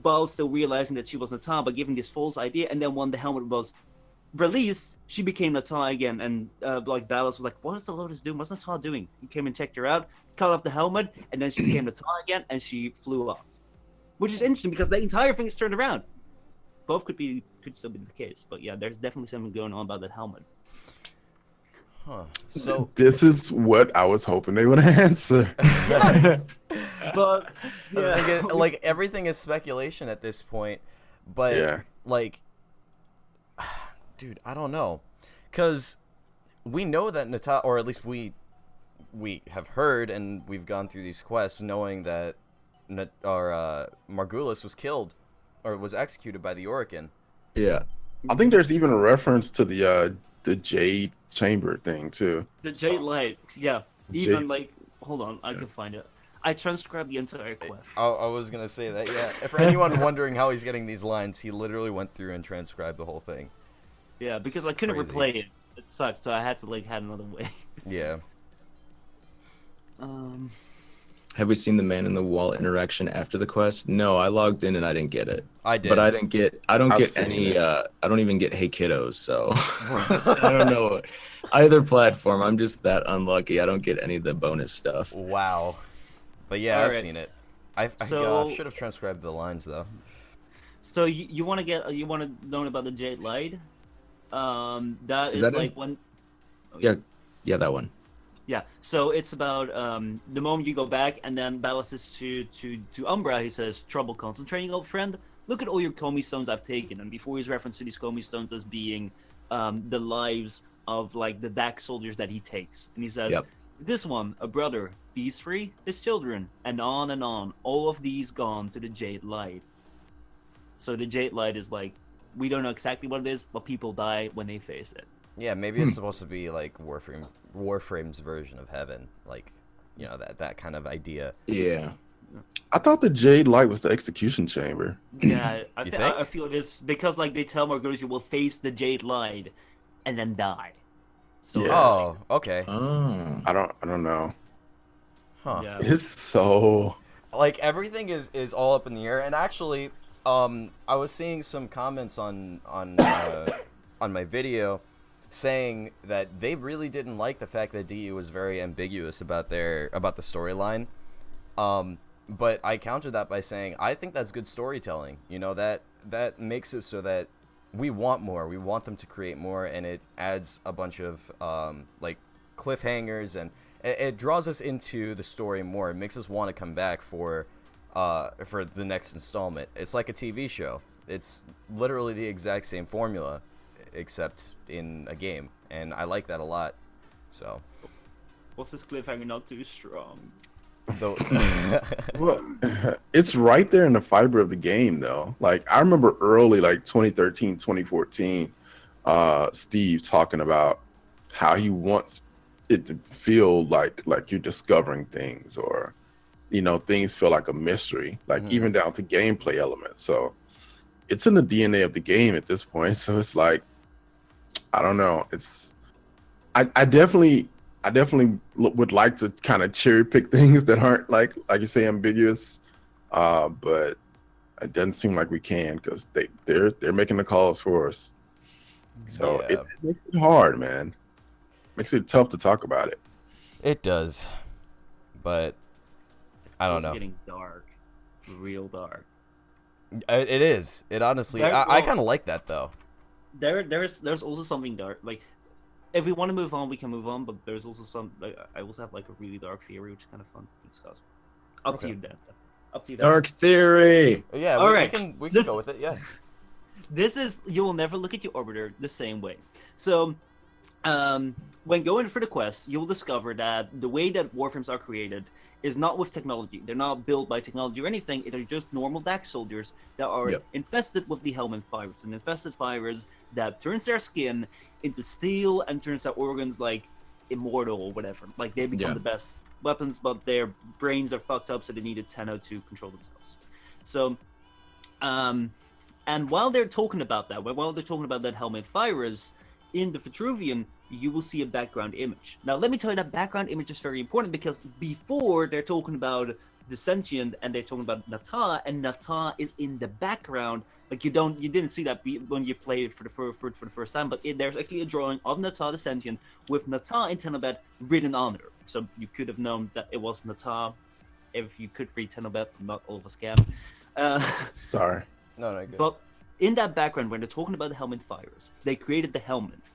while still realizing that she was Nata, but giving this false idea. And then when the helmet was released, she became Nata again, and Ballas was like, what is the Lotus doing? What's Nata doing? He came and checked her out, cut off the helmet, and then she became Nata again, and she flew off. Which is interesting because the entire thing is turned around. Both could still be the case, but yeah, there's definitely something going on about that helmet. Huh. So this is what I was hoping they would answer. But yeah, everything is speculation at this point. But dude, I don't know, because we know that Nata, or at least we have heard and we've gone through these quests knowing that Margulis was killed or was executed by the Orkin. Yeah, I think there's even a reference to the Jade Chamber thing too. The Jade Light, yeah. Even hold on, I can find it. I transcribed the entire quest. I was gonna say that, yeah. For anyone wondering how he's getting these lines, he literally went through and transcribed the whole thing. Yeah, because I couldn't replay it. It sucked, so I had to had another way. Yeah. Have we seen the man in the wall interaction after the quest? No, I logged in and I didn't get it. I did. But I don't get any I don't even get Hey Kiddos, so I don't know either platform. I'm just that unlucky. I don't get any of the bonus stuff. Wow. But yeah, I've seen it. I So- should have transcribed the lines though. So you want to know about the Jade Light? That is that like it? when. Oh, Yeah, that one. Yeah, so it's about the moment you go back, and then Ballas says to Umbra, he says, "Trouble concentrating, old friend. Look at all your Comey stones I've taken." And before he's referenced to these Comey stones as being the lives of like the back soldiers that he takes, and he says, Yep. "This one, a brother, these three, his children, and on, all of these gone to the Jade Light." So the Jade Light is like, we don't know exactly what it is, but people die when they face it. Yeah, maybe it's supposed to be like Warframe's version of heaven, like, you know, that kind of idea. Yeah. I thought the Jade Light was the execution chamber. Yeah, You think? I feel it is because like they tell Marguerite you will face the Jade Light and then die. So, Yeah. Oh, okay. Oh. I don't know. Huh. yeah. It's so Like everything is all up in the air, and actually, I was seeing some comments on my video saying that they really didn't like the fact that DE was very ambiguous about the storyline. But I countered that by saying I think that's good storytelling. You know, that makes it so that we want more. We want them to create more, and it adds a bunch of like cliffhangers, and it draws us into the story more. It makes us want to come back for the next installment. It's like a TV show. It's literally the exact same formula, except in a game, and I like that a lot. So, What's this cliffhanger not too strong? though, well, it's right there in the fiber of the game though. Like I remember early, like 2013, 2014, Steve talking about how he wants it to feel like you're discovering things, or you know, things feel like a mystery, like even down to gameplay elements. So it's in the DNA of the game at this point. So it's like, I don't know. I definitely would like to kind of cherry pick things that aren't like you say ambiguous, but it doesn't seem like we can, because they're making the calls for us. So Yeah. it makes it hard, man. Makes it tough to talk about it. it does, but I don't It's know. getting dark, real dark. It is. It honestly. There- I well- kind of like that though. There's also something dark. Like, if we want to move on, we can move on. But there's also some. Like, I also have like a really dark theory, which is kind of fun to discuss. Up to Okay. you, Dan. Up to you, Dan. Dark theory. Yeah. All we right. can This- go with it. Yeah. This is, you will never look at your orbiter the same way. So, when going for the quest, you'll discover that the way that Warframes are created is not with technology. They're not built by technology or anything. They're just normal DAX soldiers that are Yep. infested with the Helminth virus, an infested virus that turns their skin into steel and turns their organs like immortal or whatever. Like they become Yeah. the best weapons, but their brains are fucked up, so they needed Tenno to control themselves. So, and while they're talking about that, while they're talking about that Helminth virus, in the Vitruvian, you will see a background image. Now, let me tell you, that background image is very important, because before they're talking about the sentient and they're talking about Nata, and Nata is in the background. Like you didn't see that when you played it for the first time, but there's actually a drawing of Nata the sentient with Nata in Tenobet written on it. So you could have known that it was Nata if you could read Tenobet. Not all of us can. Sorry. No, good. But in that background, when they're talking about the Helminth virus, they created the Helminth.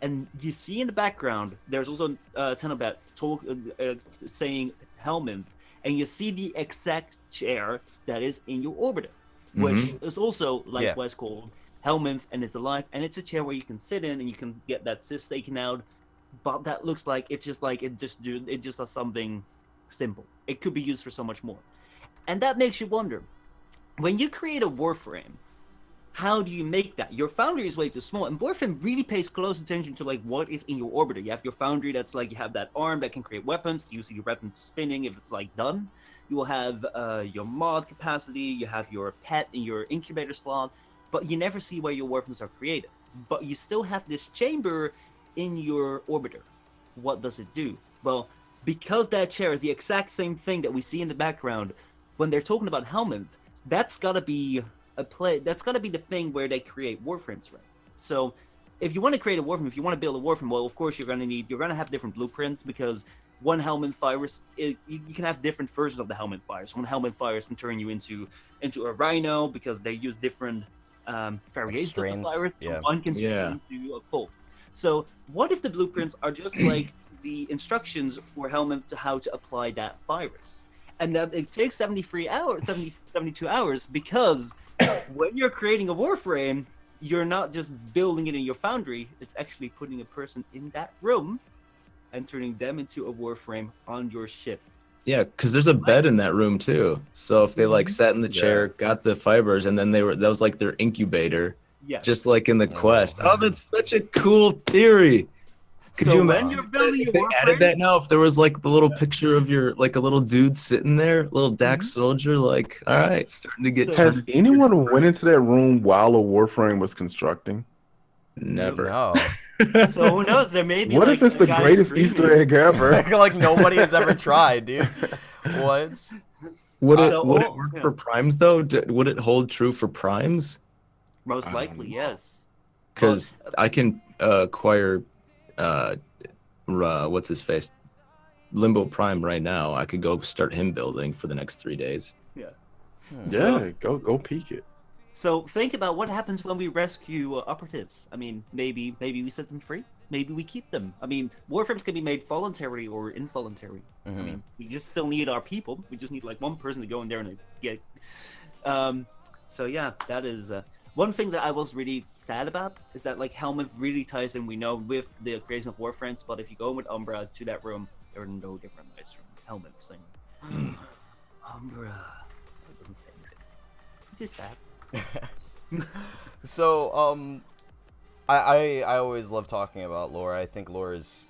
And you see in the background, there's also Tenobet saying Helminth, and you see the exact chair that is in your orbiter, which is also likewise called Helminth, and it's alive, and it's a chair where you can sit in and you can get that cyst taken out. But that looks like it just does something simple. It could be used for so much more, and that makes you wonder, when you create a Warframe, how do you make that? Your foundry is way too small, and Warframe really pays close attention to like what is in your orbiter. You have your foundry that's like, you have that arm that can create weapons. You see your weapons spinning if it's like done. You will have your mod capacity. You have your pet in your incubator slot, but you never see where your weapons are created. But you still have this chamber in your orbiter. What does it do? Well, because that chair is the exact same thing that we see in the background, when they're talking about Helminth, that's gotta be that's gotta be the thing where they create Warframes, right? So if you want to create a Warframe, if you want to build a Warframe, well, of course you're gonna have different blueprints, because one helmet virus, you can have different versions of the helmet virus. One helmet virus can turn you into a rhino, because they use different variations of the virus. Yeah. One can turn you into a foal. So what if the blueprints are just like the instructions for helmet to how to apply that virus? And that it takes 72 hours, because when you're creating a Warframe, you're not just building it in your foundry, it's actually putting a person in that room and turning them into a Warframe on your ship. Yeah, because there's a bed in that room too. So if they like sat in the chair, got the fibers, and then that was like their incubator, just like in the quest. Oh, that's such a cool theory. Could you imagine you're building if they added that now? If there was like the little picture of your, like a little dude sitting there, little Dax soldier, like, all right, starting to get. Has anyone went into that room while a Warframe was constructing? Never. No. So who knows? There may be. What like, if it's the greatest Easter egg ever? Like nobody has ever tried, dude. What? Would it work for primes though? Would it hold true for primes? Most likely, yes. Because I can acquire, what's his face, Limbo Prime right now. I could go start him building for the next 3 days. Yeah. Yeah, go peek it. So think about what happens when we rescue operatives. I mean, maybe we set them free. Maybe we keep them. I mean, Warframes can be made voluntary or involuntary. I mean, we just still need our people. We just need like one person to go in there and get. So yeah, that is one thing that I was really sad about, is that like Helmet really ties in, we know, with the creation of Warframes. But if you go with Umbra to that room, there are no different lights from Helmet saying Umbra. It doesn't say anything. It's just sad. So I always love talking about lore. I think lore is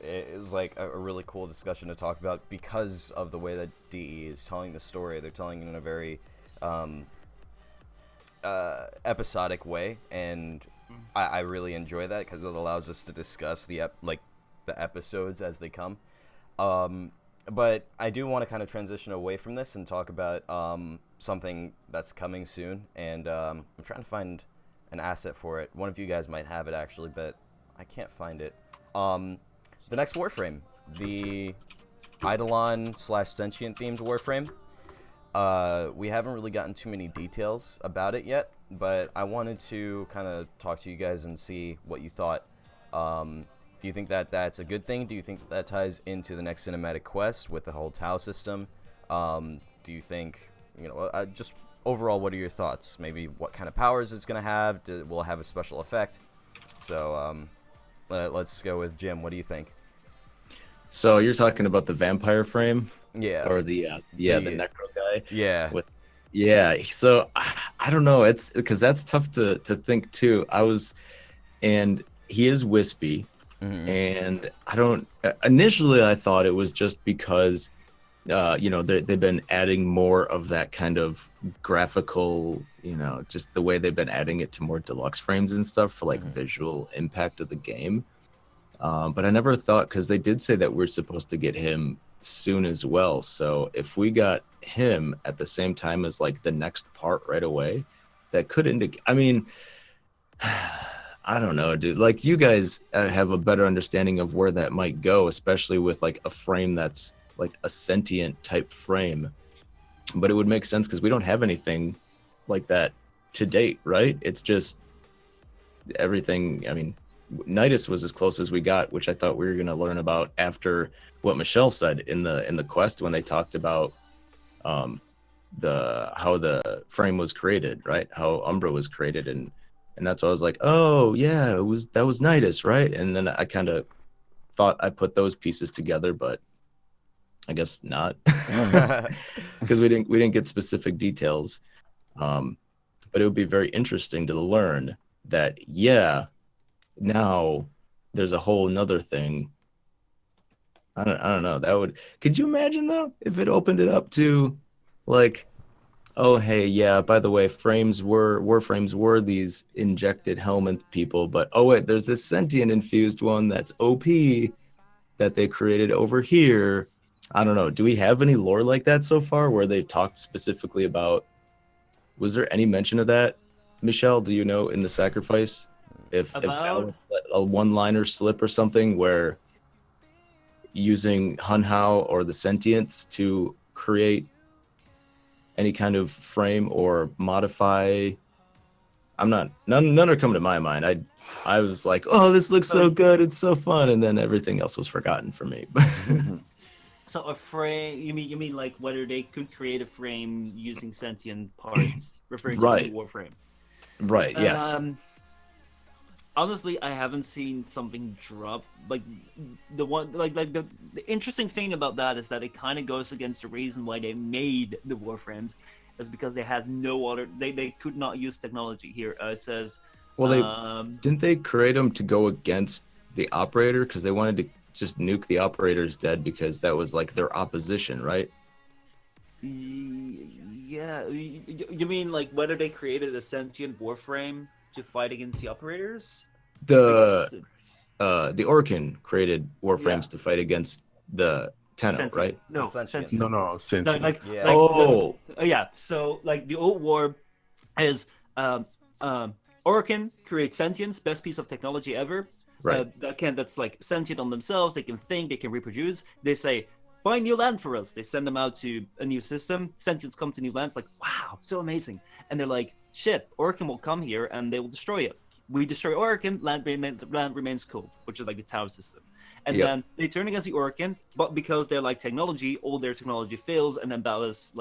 like a really cool discussion to talk about, because of the way that DE is telling the story. They're telling it in a very episodic way, and I really enjoy that, because it allows us to discuss the episodes as they come. But I do want to kind of transition away from this and talk about something that's coming soon, and I'm trying to find an asset for it. One of you guys might have it actually, but I can't find it. The next Warframe, the Eidolon/sentient themed Warframe. We haven't really gotten too many details about it yet, but I wanted to kind of talk to you guys and see what you thought. Do you think that that's a good thing? Do you think that ties into the next cinematic quest with the whole Tau system? Do you think, just overall, what are your thoughts? Maybe what kind of powers it's going to have? Will it have a special effect? So let's go with Jim. What do you think? So you're talking about the vampire frame? Yeah. Or the necro guy? Yeah. So I don't know. It's because that's tough to think too. And he is wispy. And initially I thought it was just because, they've been adding more of that kind of graphical, just the way they've been adding it to more deluxe frames and stuff for like visual impact of the game. But I never thought, because they did say that we're supposed to get him soon as well. So if we got him at the same time as like the next part right away, that could indicate, I mean, I don't know, dude. Like, you guys have a better understanding of where that might go, especially with like a frame that's like a sentient type frame. But it would make sense because we don't have anything like that to date, right? It's just everything. I mean, Nidus was as close as we got, which I thought we were going to learn about after what Michelle said in the quest when they talked about how the frame was created, right? How Umbra was created, and that's why I was like, oh yeah, that was Nidus, right? And then I kind of thought I put those pieces together, but I guess not, because we didn't get specific details. But it would be very interesting to learn that, now there's a whole nother thing. I don't know. Could you imagine though if it opened it up to like, oh hey, yeah, by the way, Warframes were these injected helmet people, but oh wait, there's this sentient infused one that's OP that they created over here. I don't know. Do we have any lore like that so far where they've talked specifically about? Was there any mention of that, Michelle? Do you know in the sacrifice? If About- that was a one-liner slip or something where using Hunhao or the sentience to create any kind of frame or modify, none are coming to my mind. I was like, oh, this looks so good, it's so fun, and then everything else was forgotten for me. So a frame? You mean like whether they could create a frame using sentient parts, referring to Right. the Warframe? Right, yes. Honestly, I haven't seen something drop like the one like the interesting thing about that is that it kind of goes against the reason why they made the Warframes, is because they had no other. They could not use technology here. It says. Well, didn't they create them to go against the operator because they wanted to just nuke the operators dead because that was like their opposition, right? Yeah, you mean like whether they created a sentient Warframe to fight against the operators? The Orkin created Warframes to fight against the Tenno, Sentient. right? No, The sentient. sentient. No, sentient. Yeah. Yeah. So like the old war is Orkin creates sentience, best piece of technology ever. Right. That's like sentient on themselves. They can think, they can reproduce. They say, find new land for us. They send them out to a new system. Sentients come to new lands, like, wow, so amazing. And they're like, shit, Orkin will come here and they will destroy it. We destroy Orkin, land remains cool, which is like the tower system. And then they turn against the Orkin, but because they're like technology, all their technology fails, and then Ballas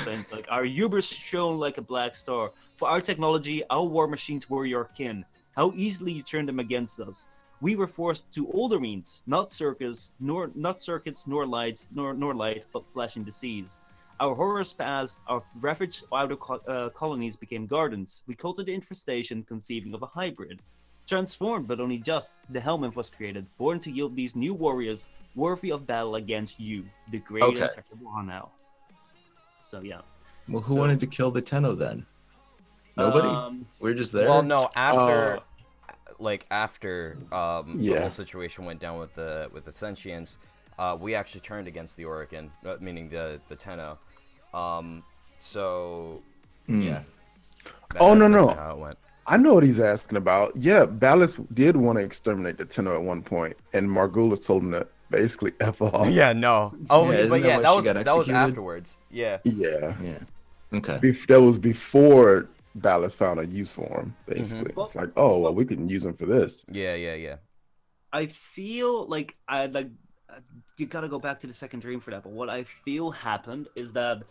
saying like, our hubris shone like a black star. For our technology, our war machines were your kin. How easily you turned them against us. We were forced to older means, not circuits, nor lights, nor light, but flashing disease. Our horrors passed, our ravaged outer colonies became gardens. We cultivated infestation, conceiving of a hybrid. Transformed, but only just, the Helminth was created, born to yield these new warriors, worthy of battle against you, the great and terrible Hanao. So yeah. Well, who wanted to kill the Tenno then? Nobody? We're just there? Well, no, after the Yeah. whole situation went down with the sentients, we actually turned against the Orkin, meaning the Tenno. Yeah. Oh, no. That's how it went. I know what he's asking about. Yeah, Ballas did want to exterminate the Tenno at one point, and Margulis told him to basically F off. Yeah, no. Oh, Yeah, isn't but yeah, that that why was she got that was executed? afterwards. Yeah. Yeah. Yeah. Okay. That was before Ballas found a use for him, basically. Well- It's like, oh, well, we can use him for this. Yeah. I feel like you gotta go back to the second dream for that. But what I feel happened is that,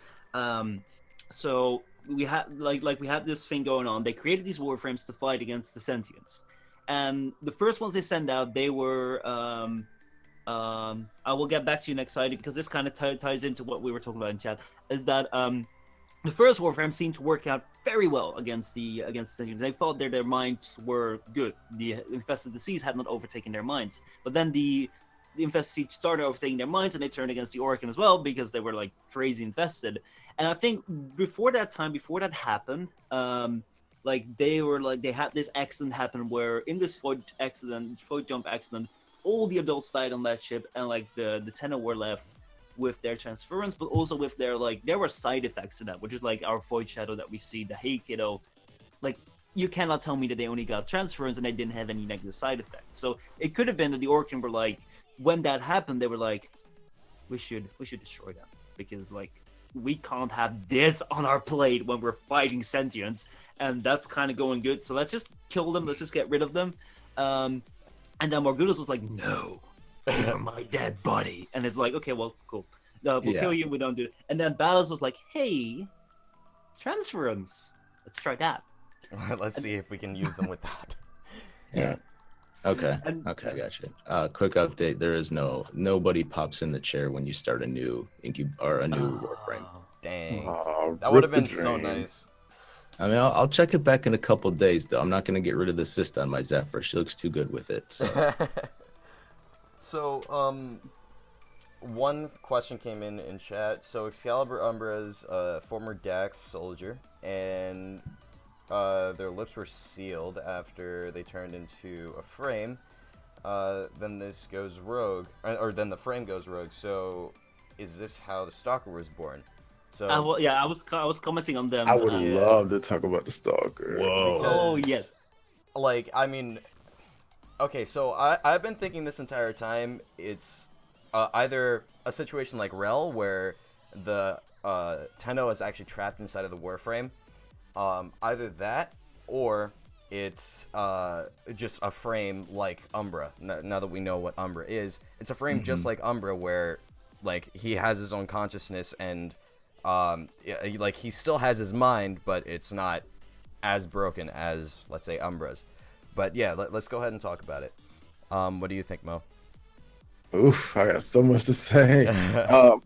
so we had we had this thing going on. They created these warframes to fight against the sentients, and the first ones they send out, they were I will get back to you next Friday because this kind of ties into what we were talking about in chat. Is that the first Warframe seemed to work out very well against the sentients. They thought their minds were good. The infested disease had not overtaken their minds. But then the infested siege started overtaking their minds, and they turned against the Orkin as well because they were like crazy infested. And I think before that happened, they had this accident happen where in this void jump accident, all the adults died on that ship, and like the Tenno were left with their transference, but also with their there were side effects to that, which is like our void shadow that we see, the hey kiddo. Like, you cannot tell me that they only got transference and they didn't have any negative side effects. So it could have been that the Orkin were like, when that happened, they were like, we should destroy them because like we can't have this on our plate when we're fighting sentients, and that's kind of going good. So let's just kill them. Let's just get rid of them. And then Morgulis was like, no. For my dead body, and it's like, okay, well, cool. We'll kill you. We don't do it. And then Ballas was like, hey, transference. Let's try that. Let's see if we can use them with that. Yeah. Okay. And- Okay, gotcha. Quick update: there is nobody pops in the chair when you start a new Warframe. Dang. Oh, That would rip have the been so dream. nice. I mean, I'll check it back in a couple days, though. I'm not gonna get rid of the cyst on my Zephyr. She looks too good with it. So. So, one question came in chat. So, Excalibur Umbra's former Dax soldier, and their lips were sealed after they turned into a frame. Then this goes rogue, or then the frame goes rogue. So, is this how the Stalker was born? So, I was commenting on them. I would love to talk about the Stalker. Whoa. Oh yes. like, I mean, okay, so I've been thinking this entire time it's either a situation like Rel where the Tenno is actually trapped inside of the Warframe, either that or it's just a frame like Umbra. Now that we know what Umbra is, it's a frame just like Umbra where like he has his own consciousness and like he still has his mind, but it's not as broken as, let's say, Umbra's. But yeah, let's go ahead and talk about it. What do you think, Mo? Oof, I got so much to say.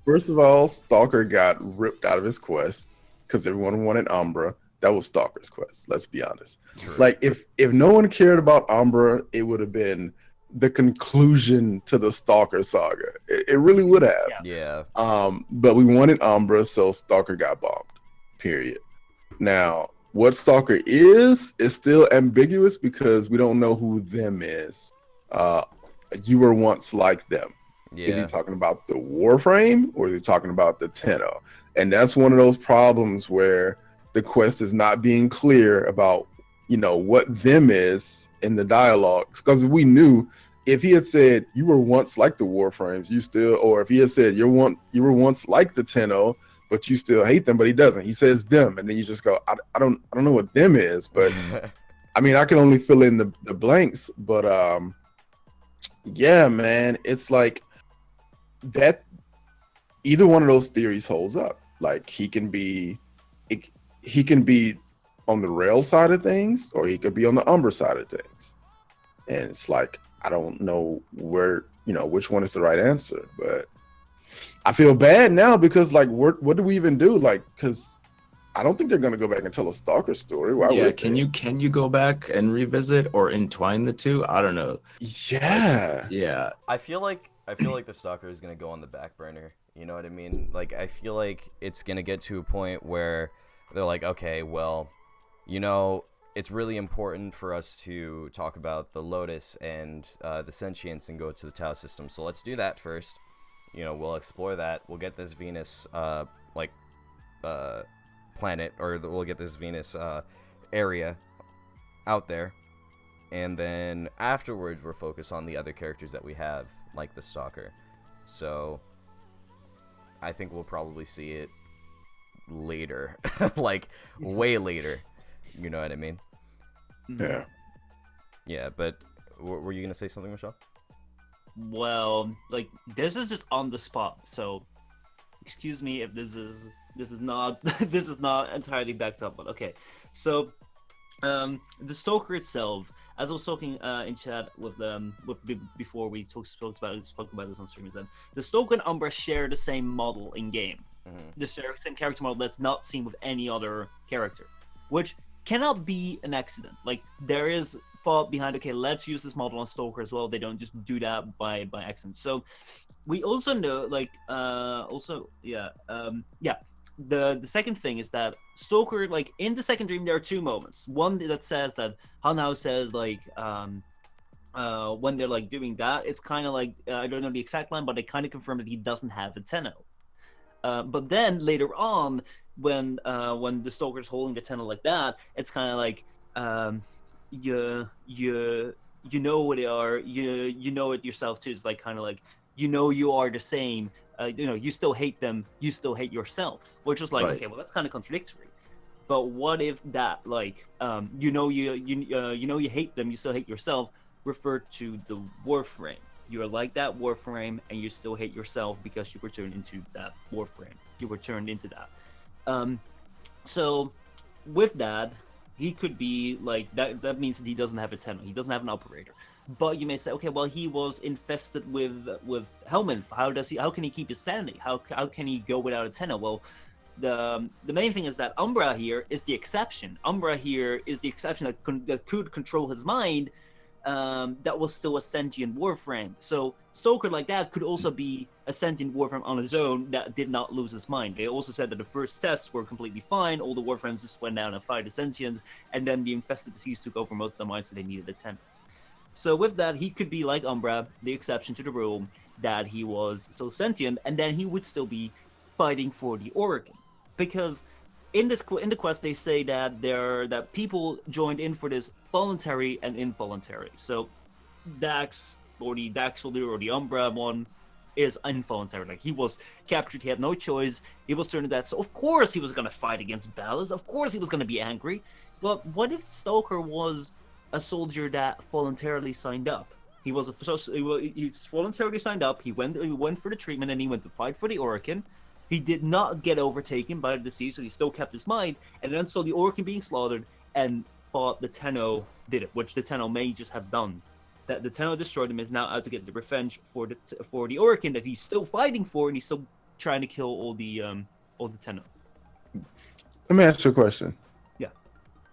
First of all, Stalker got ripped out of his quest because everyone wanted Umbra. That was Stalker's quest. Let's be honest. True. Like, if no one cared about Umbra, it would have been the conclusion to the Stalker saga. It really would have. Yeah. But we wanted Umbra, so Stalker got bombed. Period. Now, what Stalker is still ambiguous because we don't know who them is. You were once like them. Yeah. Is he talking about the Warframe or is he talking about the Tenno? And that's one of those problems where the quest is not being clear about, you know, what them is in the dialogues. Because we knew if he had said you were once like the Warframes, you still, or if he had said you were once like the Tenno, but you still hate them, but he doesn't. He says them, and then you just go, I don't know what them is, but I mean, I can only fill in the blanks. But yeah, man, it's like that. Either one of those theories holds up. Like he can be on the Rail side of things, or he could be on the Umbra side of things. And it's like I don't know where, you know, which one is the right answer, but I feel bad now because like what do we even do? Like, because I don't think they're gonna go back and tell a Stalker story. Why would they? Can you go back and revisit or entwine the two? I don't know. Yeah. Like, yeah. I feel like the Stalker is gonna go on the back burner. You know what I mean? Like, I feel like it's gonna get to a point where they're like, okay, well, you know, it's really important for us to talk about the Lotus and the Sentience and go to the Tau system. So let's do that first. You know, we'll explore that. We'll get this Venus, planet, or we'll get this Venus area out there. And then afterwards, we're focused on the other characters that we have, like the Stalker. So I think we'll probably see it later, like way later. You know what I mean? Yeah. Yeah, but were you gonna say something, Michelle? Well, like this is just on the spot, so excuse me if this is not this is not entirely backed up, but okay. So the Stalker itself, as I was talking in chat with before we spoke about this on stream, is that the Stalker and Umbra share the same model in game. The same character model that's not seen with any other character, which cannot be an accident. Like there is thought behind, okay, let's use this model on Stalker as well. They don't just do that by accident. So we also know, like the second thing is that Stalker, like in the second dream, there are two moments. One that says that Hanao says like when they're like doing that, it's kind of like I don't know the exact line, but they kind of confirm that he doesn't have a Tenno. But then later on, when the Stalker's holding the Tenno like that, it's kind of like you know what they are, you know it yourself too. It's like kind of like you are the same. You still hate them, you still hate yourself, which is like, right. Okay, well that's kind of contradictory. But what if that, like, you hate them, you still hate yourself, referred to the Warframe? You are like that Warframe, and you still hate yourself because you were turned into that Warframe. You were turned into that. So with that, he could be like that. That means that he doesn't have a Tenno. He doesn't have an operator. But you may say, okay, well, he was infested with Helminth. How can he keep his sanity? How can he go without a Tenno? Well, the main thing is that Umbra here is the exception. Umbra here is the exception that could control his mind. That was still a sentient Warframe. So Stalker like that could also be a sentient Warframe on his own that did not lose his mind. They also said that the first tests were completely fine. All the Warframes just went down and fight the sentients, and then the infested disease took over most of the minds, so they needed a Tenno. So with that, he could be like Umbra, the exception to the rule, that he was still sentient, and then he would still be fighting for the Origin. Because in the quest they say that that people joined in for this voluntary and involuntary. So Dax or the Dax soldier or the Umbra one is involuntary. Like, he was captured, he had no choice, he was turned to that. So of course he was gonna fight against Ballas, of course he was gonna be angry. But what if Stoker was a soldier that voluntarily signed up? He was he's voluntarily signed up, he went for the treatment, and he went to fight for the Orokin. He did not get overtaken by the disease, so he still kept his mind, and then saw the Orokin being slaughtered, and thought the Tenno did it, which the Tenno may just have done. That the Tenno destroyed him, is now out to get the revenge for the Orokin that he's still fighting for, and he's still trying to kill all the Tenno. Let me ask you a question. Yeah.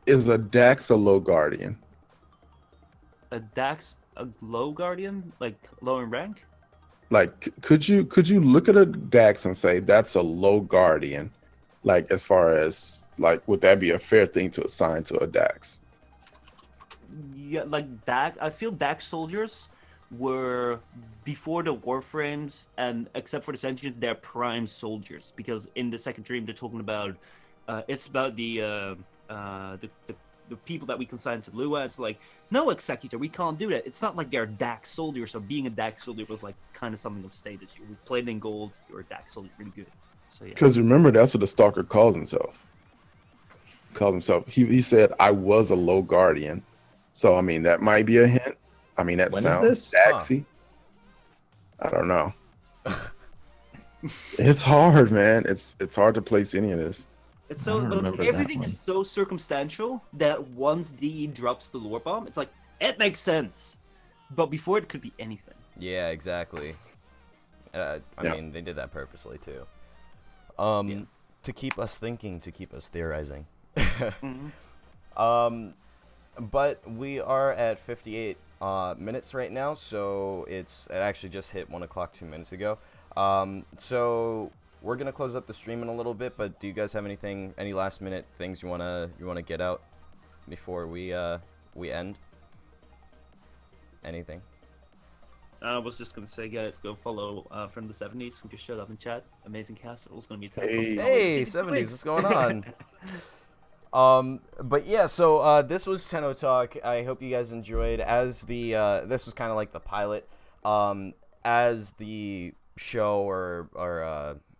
Is a Dax a low guardian? A Dax, a low guardian, like low in rank? Like, could you look at a Dax and say that's a low guardian? Like, as far as, like, would that be a fair thing to assign to a Dax? Yeah, like Dax. I feel Dax soldiers were, before the Warframes, and except for the Sentients, they're prime soldiers, because in the second dream they're talking about it's about the people that we consigned to Lua. It's like, no, Executor, we can't do that. It's not like they're Dax soldiers, so being a Dax soldier was like kind of something of status. You were played in gold, you're a Dax soldier, really good. So yeah. Because remember, that's what the Stalker calls himself. He said, I was a low guardian. So, I mean, that might be a hint. I mean, that When is sounds this? Daxy. I don't know. It's hard, man. It's hard to place any of this. It's so, I don't but remember that everything is one. so circumstantial that once DE drops the lore bomb, it's like, it makes sense. But before, it could be anything. Yeah, exactly. I Yeah. mean, they did that purposely too. Yeah. To keep us thinking, to keep us theorizing. Mm-hmm. But we are at 58 minutes right now, so it actually just hit 1 o'clock 2 minutes ago. So we're gonna close up the stream in a little bit, but do you guys have any last minute things you wanna get out before we end? Anything? I was just gonna say, guys, go follow from the 70s who just showed up in chat. Amazing cast. It's gonna be a Hey. Hey, 70s, what's going on? But yeah, so this was TennoTalk. I hope you guys enjoyed. As this was kind of like the pilot. As the show or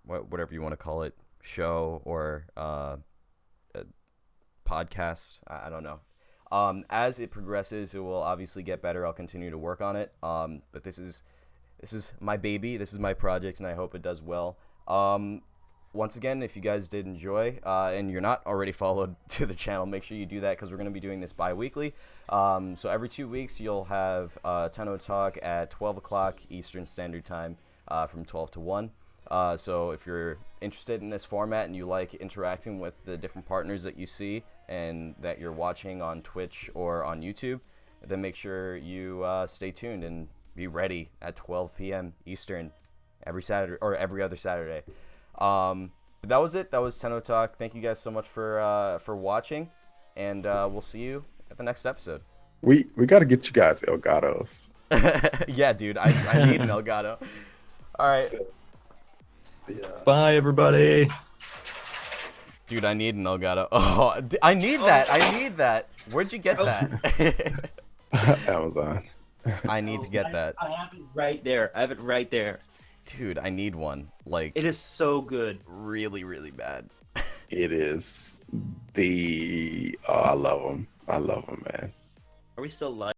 whatever you want to call it, show or podcast. I don't know. As it progresses, it will obviously get better. I'll continue to work on it. But this is my baby. This is my project, and I hope it does well. Once again, if you guys did enjoy, and you're not already followed to the channel, make sure you do that, because we're going to be doing this bi-weekly. So every 2 weeks, you'll have TennoTalk at 12 o'clock Eastern Standard Time from 12 to 1. So if you're interested in this format and you like interacting with the different partners that you see and that you're watching on Twitch or on YouTube, then make sure you stay tuned and be ready at 12 p.m. Eastern every Saturday or every other Saturday. But that was it. That was TennoTalk. Thank you guys so much for watching, and we'll see you at the next episode. We got to get you guys Elgatos. Yeah, dude, I need an Elgato. All right. Yeah. Bye, everybody. Dude, I need an Elgato. Oh, I need that. I need that. Where'd you get that? Amazon. I need to get that. I have it right there. I have it right there. Dude, I need one. Like, It is so good. really, really bad. It is I love them. I love them, man. Are we still live?